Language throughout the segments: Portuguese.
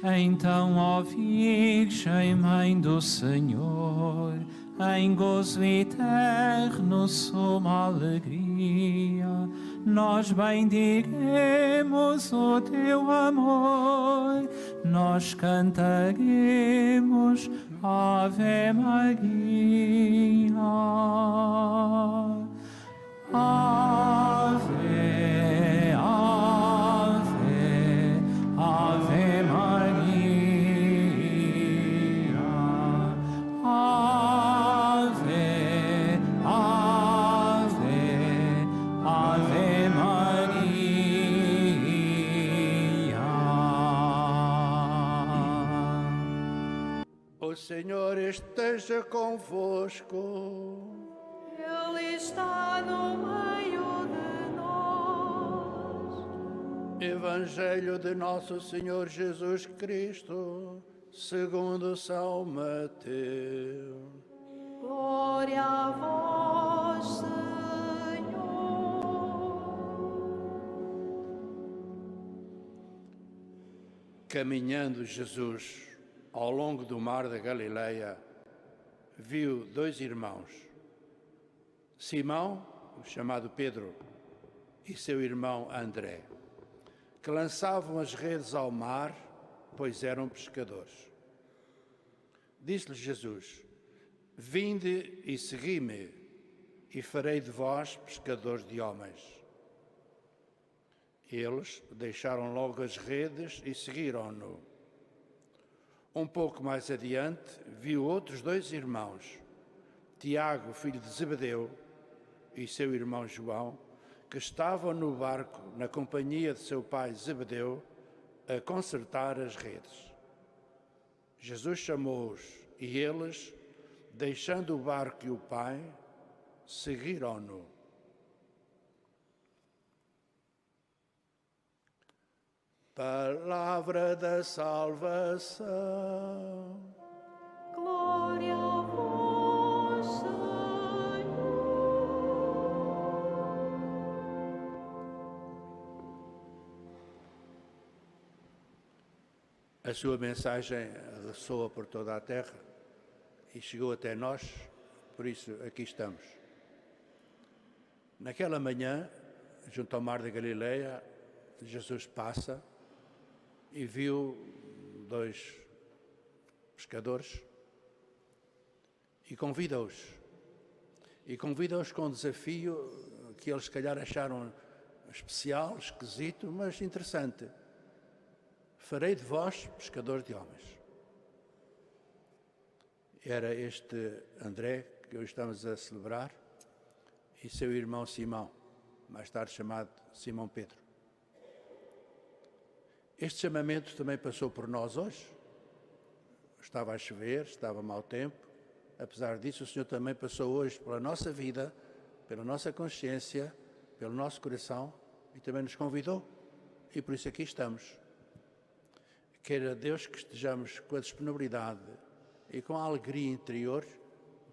Então, ó Virgem, Mãe do Senhor, em gozo eterno, suma alegria, nós bendiremos o teu amor, nós cantaremos Ave Maria. Ave, Ave, Ave Maria. Ave, Ave, Ave Maria. O Senhor esteja convosco. Ele está no meio de nós. Evangelho de Nosso Senhor Jesus Cristo, segundo São Mateus. Glória a vós, Senhor. Caminhando Jesus ao longo do mar da Galileia, viu dois irmãos, Simão, o chamado Pedro, e seu irmão André, que lançavam as redes ao mar, pois eram pescadores. Disse-lhes Jesus: Vinde e segui-me, e farei de vós pescadores de homens. Eles deixaram logo as redes e seguiram-no. Um pouco mais adiante, viu outros dois irmãos, Tiago, filho de Zebedeu, e seu irmão João, que estavam no barco na companhia de seu pai Zebedeu, a consertar as redes. Jesus chamou-os e eles, deixando o barco e o pai, seguiram-no. Palavra da salvação. Glória a vós, Senhor. A sua mensagem ressoa por toda a terra e chegou até nós, por isso aqui estamos. Naquela manhã, junto ao mar da Galileia, Jesus passa e viu dois pescadores e convida-os. E convida-os com um desafio que eles, se calhar, acharam especial, esquisito, mas interessante. Farei de vós pescadores de homens. Era este André, que hoje estamos a celebrar, e seu irmão Simão, mais tarde chamado Simão Pedro. Este chamamento também passou por nós hoje. Estava a chover, estava mau tempo. Apesar disso, o Senhor também passou hoje pela nossa vida, pela nossa consciência, pelo nosso coração e também nos convidou. E por isso aqui estamos. Queira Deus que estejamos com a disponibilidade e com a alegria interior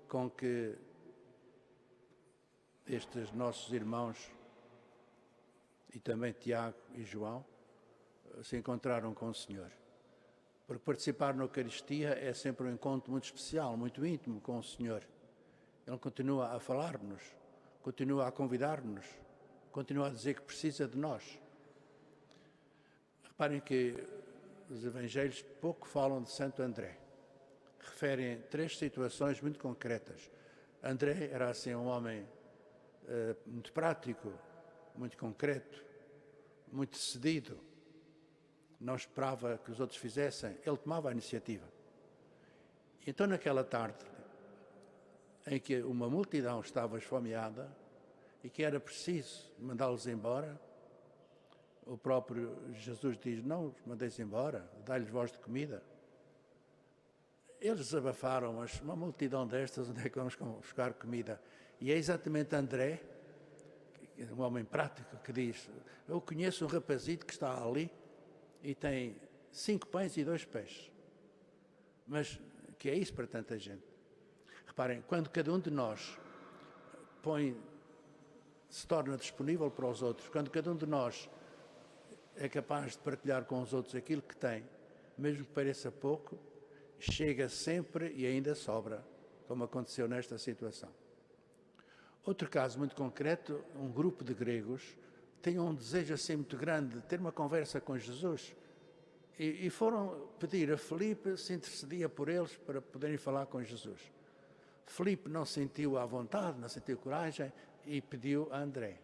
com que estes nossos irmãos e também Tiago e João se encontraram com o Senhor. Porque participar na Eucaristia é sempre um encontro muito especial, muito íntimo com o Senhor. Ele continua a falar-nos, continua a convidar-nos, continua a dizer que precisa de nós. Reparem que os Evangelhos pouco falam de Santo André. Referem três situações muito concretas. André era assim um homem muito prático, muito concreto, muito decidido. Não esperava que os outros fizessem, ele tomava a iniciativa. Então, naquela tarde, em que uma multidão estava esfomeada e que era preciso mandá-los embora, o próprio Jesus diz: não os mandeis embora, dai-lhes voz de comida. Eles desabafaram, mas uma multidão destas, onde é que vamos buscar comida? E é exatamente André, um homem prático, que diz: eu conheço um rapazito que está ali e tem 5 pães e 2 peixes. Mas que é isso para tanta gente? Reparem, quando cada um de nós se torna disponível para os outros, quando cada um de nós é capaz de partilhar com os outros aquilo que tem, mesmo que pareça pouco, chega sempre e ainda sobra, como aconteceu nesta situação. Outro caso muito concreto, um grupo de gregos tinham um desejo assim muito grande de ter uma conversa com Jesus e foram pedir a Filipe se intercedia por eles para poderem falar com Jesus. Filipe não sentiu à vontade, não sentiu coragem e pediu a André.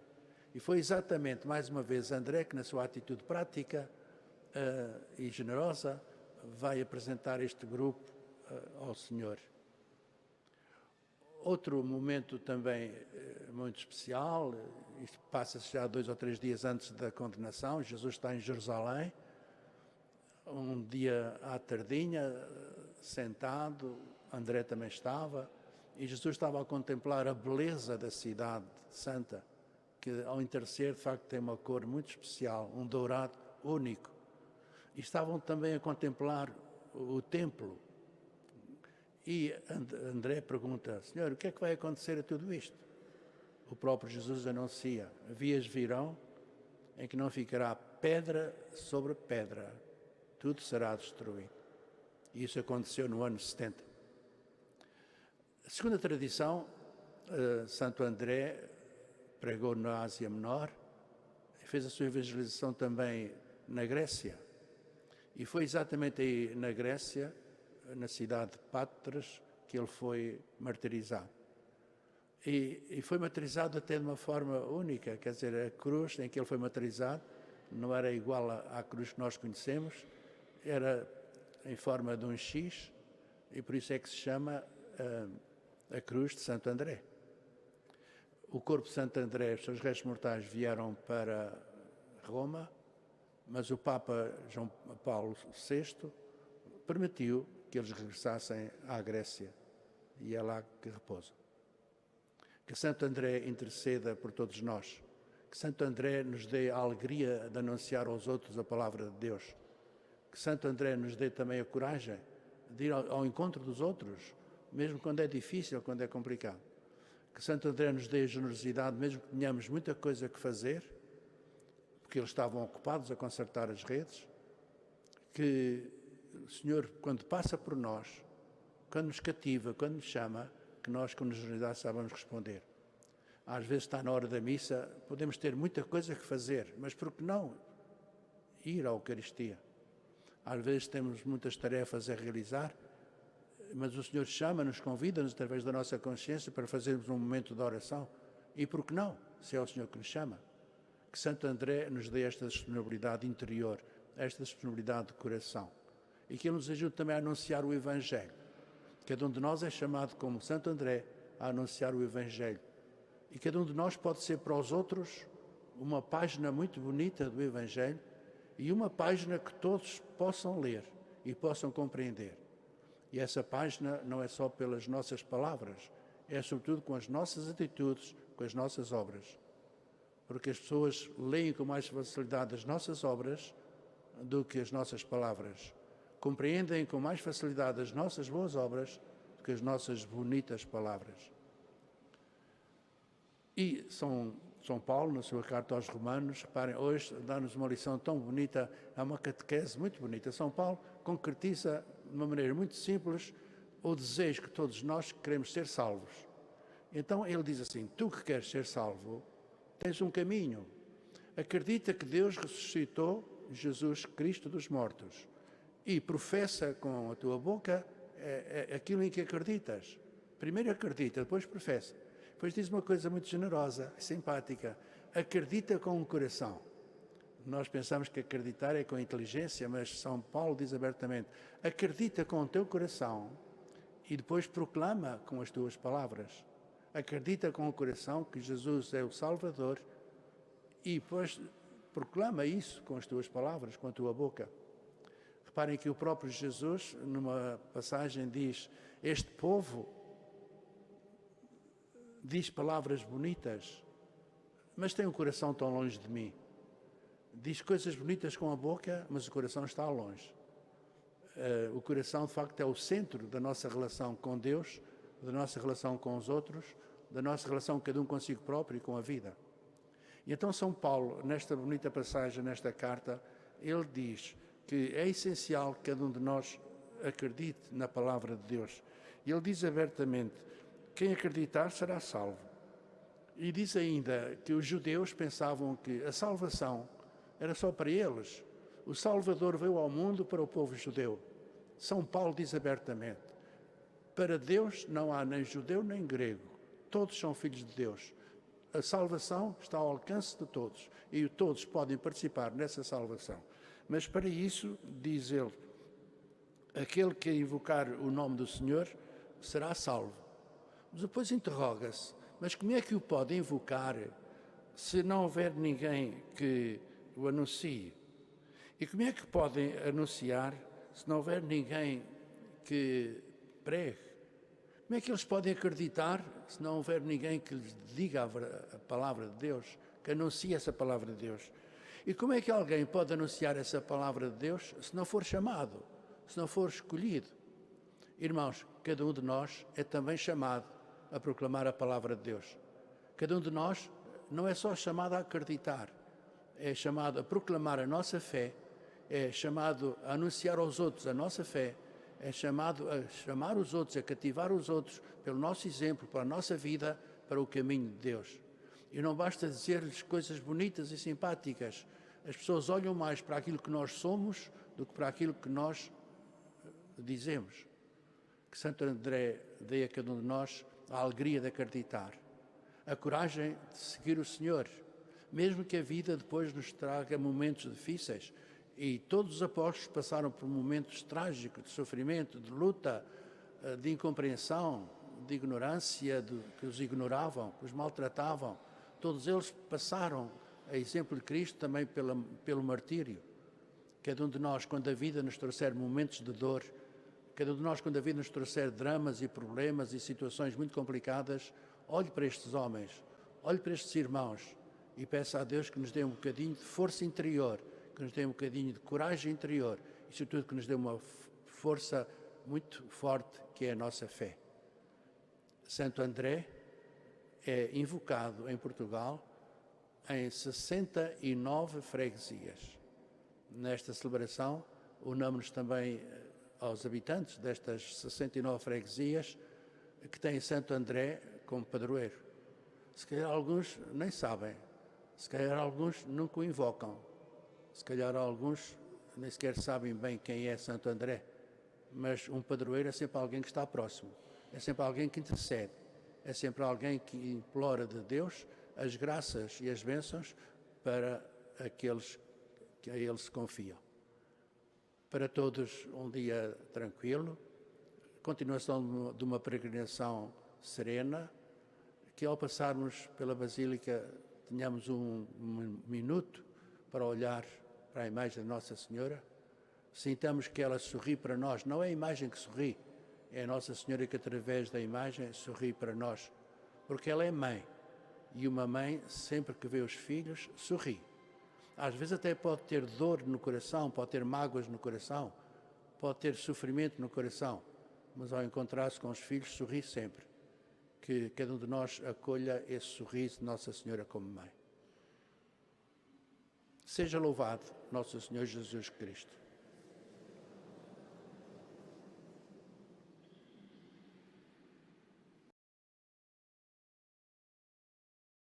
E foi exatamente, mais uma vez, André que na sua atitude prática e generosa vai apresentar este grupo ao Senhor. Outro momento também muito especial, isto passa-se já 2 ou 3 dias antes da condenação, Jesus está em Jerusalém, um dia à tardinha, sentado, André também estava, e Jesus estava a contemplar a beleza da cidade santa, que ao entardecer de facto tem uma cor muito especial, um dourado único. E estavam também a contemplar o templo. E André pergunta, Senhor, o que é que vai acontecer a tudo isto? O próprio Jesus anuncia, dias virão em que não ficará pedra sobre pedra, tudo será destruído. E isso aconteceu no ano 70. Segundo a tradição, Santo André pregou na Ásia Menor, fez a sua evangelização também na Grécia. E foi exatamente aí na Grécia, na cidade de Patras, que ele foi martirizado. E foi martirizado até de uma forma única, quer dizer, a cruz em que ele foi martirizado não era igual à cruz que nós conhecemos, era em forma de um X, e por isso é que se chama a cruz de Santo André. O corpo de Santo André, os seus restos mortais vieram para Roma, mas o Papa João Paulo VI permitiu que eles regressassem à Grécia e é lá que repousam. Que Santo André interceda por todos nós, que Santo André nos dê a alegria de anunciar aos outros a palavra de Deus, que Santo André nos dê também a coragem de ir ao encontro dos outros, mesmo quando é difícil, quando é complicado. Que Santo André nos dê a generosidade, mesmo que tenhamos muita coisa que fazer, porque eles estavam ocupados a consertar as redes, que o Senhor, quando passa por nós, quando nos cativa, quando nos chama, que nós com generosidade saibamos responder. Às vezes está na hora da missa, podemos ter muita coisa que fazer, mas por que não ir à Eucaristia? Às vezes temos muitas tarefas a realizar, mas o Senhor chama-nos, convida-nos através da nossa consciência para fazermos um momento de oração. E por que não, se é o Senhor que nos chama? Que Santo André nos dê esta disponibilidade interior, esta disponibilidade de coração. E que Ele nos ajude também a anunciar o Evangelho. Cada um de nós é chamado, como Santo André, a anunciar o Evangelho. E cada um de nós pode ser para os outros uma página muito bonita do Evangelho e uma página que todos possam ler e possam compreender. E essa página não é só pelas nossas palavras, é sobretudo com as nossas atitudes, com as nossas obras. Porque as pessoas leem com mais facilidade as nossas obras do que as nossas palavras. Compreendem com mais facilidade as nossas boas obras do que as nossas bonitas palavras. E São Paulo, na sua carta aos Romanos, reparem, hoje dá-nos uma lição tão bonita, é uma catequese muito bonita. São Paulo concretiza de uma maneira muito simples o desejo que todos nós queremos ser salvos. Então ele diz assim, tu que queres ser salvo, tens um caminho. Acredita que Deus ressuscitou Jesus Cristo dos mortos e professa com a tua boca aquilo em que acreditas. Primeiro acredita, depois professa. Depois diz uma coisa muito generosa, simpática. Acredita com o coração. Nós pensamos que acreditar é com a inteligência, mas São Paulo diz abertamente, acredita com o teu coração e depois proclama com as tuas palavras. Acredita com o coração que Jesus é o Salvador e depois proclama isso com as tuas palavras, com a tua boca. Reparem que o próprio Jesus, numa passagem, diz, este povo diz palavras bonitas, mas tem um coração tão longe de mim. Diz coisas bonitas com a boca, mas o coração está longe. O coração, de facto, é o centro da nossa relação com Deus, da nossa relação com os outros, da nossa relação cada um consigo próprio e com a vida. E então São Paulo, nesta bonita passagem, nesta carta, ele diz, que é essencial que cada um de nós acredite na palavra de Deus. E ele diz abertamente: quem acreditar será salvo. E diz ainda que os judeus pensavam que a salvação era só para eles. O Salvador veio ao mundo para o povo judeu. São Paulo diz abertamente: para Deus não há nem judeu nem grego. Todos são filhos de Deus. A salvação está ao alcance de todos e todos podem participar nessa salvação. Mas para isso, diz ele, aquele que invocar o nome do Senhor será salvo. Depois interroga-se: mas como é que o pode invocar se não houver ninguém que o anuncie? E como é que podem anunciar se não houver ninguém que pregue? Como é que eles podem acreditar se não houver ninguém que lhes diga a palavra de Deus, que anuncie essa palavra de Deus? E como é que alguém pode anunciar essa palavra de Deus se não for chamado, se não for escolhido? Irmãos, cada um de nós é também chamado a proclamar a palavra de Deus. Cada um de nós não é só chamado a acreditar, é chamado a proclamar a nossa fé, é chamado a anunciar aos outros a nossa fé, é chamado a chamar os outros, a cativar os outros pelo nosso exemplo, pela nossa vida, para o caminho de Deus. E não basta dizer-lhes coisas bonitas e simpáticas. As pessoas olham mais para aquilo que nós somos do que para aquilo que nós dizemos. Que Santo André dê a cada um de nós a alegria de acreditar, a coragem de seguir o Senhor, mesmo que a vida depois nos traga momentos difíceis. E todos os apóstolos passaram por momentos trágicos, de sofrimento, de luta, de incompreensão, de ignorância, que os ignoravam, que os maltratavam. Todos eles passaram, a exemplo de Cristo, também pelo martírio. Cada um de nós, quando a vida nos trouxer momentos de dor, cada um de nós, quando a vida nos trouxer dramas e problemas e situações muito complicadas, olhe para estes homens, olhe para estes irmãos e peça a Deus que nos dê um bocadinho de força interior, que nos dê um bocadinho de coragem interior e, sobretudo, que nos dê uma força muito forte, que é a nossa fé. Santo André é invocado em Portugal em 69 freguesias. Nesta celebração, unamos-nos também aos habitantes destas 69 freguesias que têm Santo André como padroeiro. Se calhar alguns nem sabem, se calhar alguns nunca o invocam, se calhar alguns nem sequer sabem bem quem é Santo André, mas um padroeiro é sempre alguém que está próximo, é sempre alguém que intercede, é sempre alguém que implora de Deus as graças e as bênçãos para aqueles que a ele se confiam. Para todos um dia tranquilo, continuação de uma peregrinação serena, que ao passarmos pela Basílica tenhamos um minuto para olhar para a imagem de Nossa Senhora, sintamos que ela sorri para nós, não é a imagem que sorri, é a Nossa Senhora que através da imagem sorri para nós, porque ela é mãe, e uma mãe sempre que vê os filhos sorri. Às vezes até pode ter dor no coração, pode ter mágoas no coração, pode ter sofrimento no coração, mas ao encontrar-se com os filhos sorri sempre. Que cada um de nós acolha esse sorriso de Nossa Senhora como mãe. Seja louvado Nosso Senhor Jesus Cristo.